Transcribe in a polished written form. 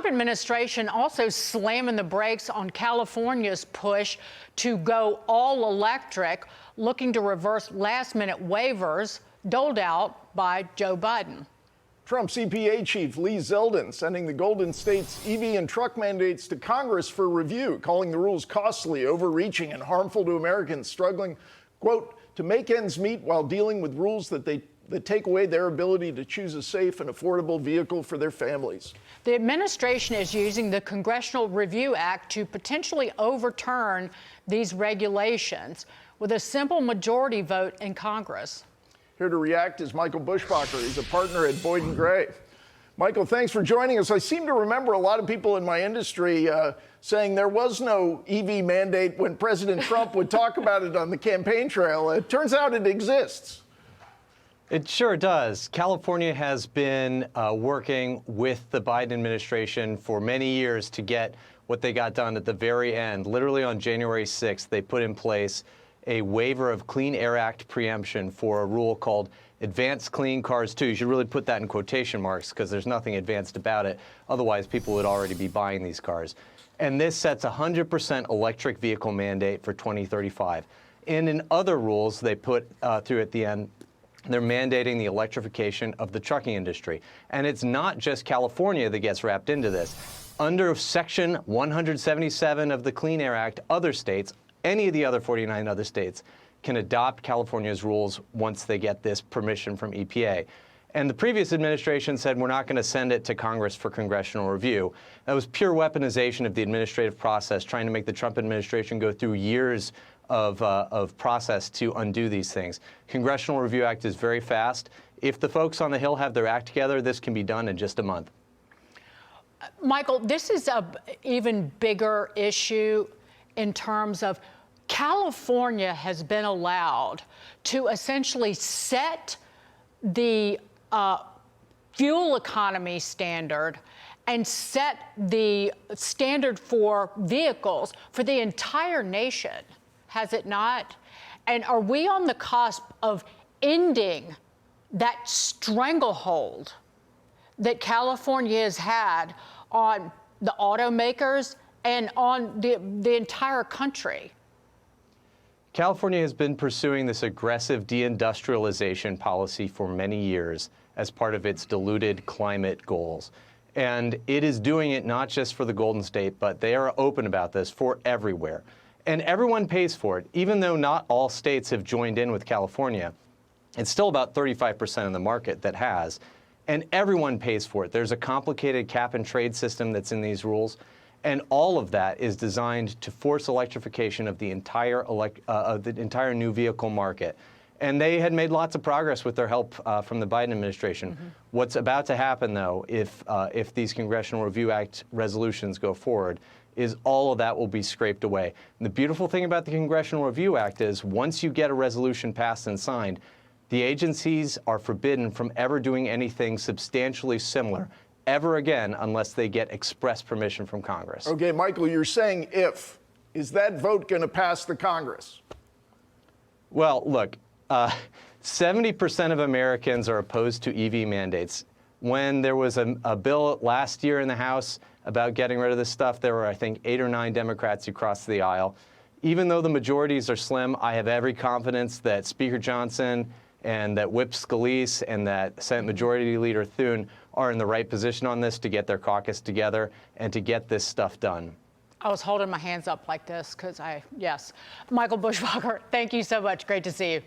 Trump administration also slamming the brakes on California's push to go all electric, looking to reverse last-minute waivers doled out by Joe Biden. Trump's EPA chief Lee Zeldin sending the Golden State's EV and truck mandates to Congress for review, calling the rules costly, overreaching, and harmful to Americans struggling, quote, to make ends meet while dealing with rules that take away their ability to choose a safe and affordable vehicle for their families. The administration is using the Congressional Review Act to potentially overturn these regulations with a simple majority vote in Congress. Here to react is Michael Buschbacher. He's a partner at Boyden Gray. Michael, thanks for joining us. I seem to remember a lot of people in my industry saying there was no EV mandate when President Trump would talk about it on the campaign trail. It turns out it exists. It sure does. California has been working with the Biden administration for many years to get what they got done at the very end. Literally on January 6th, they put in place a waiver of Clean Air Act preemption for a rule called Advanced Clean Cars 2. You should really put that in quotation marks because there's nothing advanced about it. Otherwise, people would already be buying these cars. And this sets a 100% electric vehicle mandate for 2035. And in other rules they put through at the end, they're mandating the electrification of the trucking industry. And it's not just California that gets wrapped into this. Under Section 177 of the Clean Air Act, other states, any of the other 49 other states, can adopt California's rules once they get this permission from EPA. And the previous administration said we're not going to send it to Congress for congressional review. That was pure weaponization of the administrative process, trying to make the Trump administration go through years of process to undo these things. Congressional Review Act is very fast. If the folks on the Hill have their act together, this can be done in just a month. Michael, this is an even bigger issue in terms of California has been allowed to essentially set the fuel economy standard and set the standard for vehicles for the entire nation, has it not? And are we on the cusp of ending that stranglehold that California has had on the automakers and on the entire country? California has been pursuing this aggressive deindustrialization policy for many years as part of its diluted climate goals. And it is doing it not just for the Golden State, but they are open about this for everywhere. And everyone pays for it. Even though not all states have joined in with California, it's still about 35% of the market that has. And everyone pays for it. There's a complicated cap and trade system that's in these rules. And all of that is designed to force electrification of the entire new vehicle market. And they had made lots of progress with their help from the Biden administration. Mm-hmm. What's about to happen, though, if these Congressional Review Act resolutions go forward, is all of that will be scraped away. And the beautiful thing about the Congressional Review Act is once you get a resolution passed and signed, the agencies are forbidden from ever doing anything substantially similar ever again unless they get express permission from Congress. Okay, Michael, you're saying if. Is that vote going to pass the Congress? Well, look, 70% of Americans are opposed to EV mandates. When there was a bill last year in the House about getting rid of this stuff, there were, I think, 8 or 9 Democrats who crossed the aisle. Even though the majorities are slim, I have every confidence that Speaker Johnson and that Whip Scalise and that Senate Majority Leader Thune are in the right position on this to get their caucus together and to get this stuff done. I was holding my hands up like this because yes. Michael Buschbacher, thank you so much. Great to see you.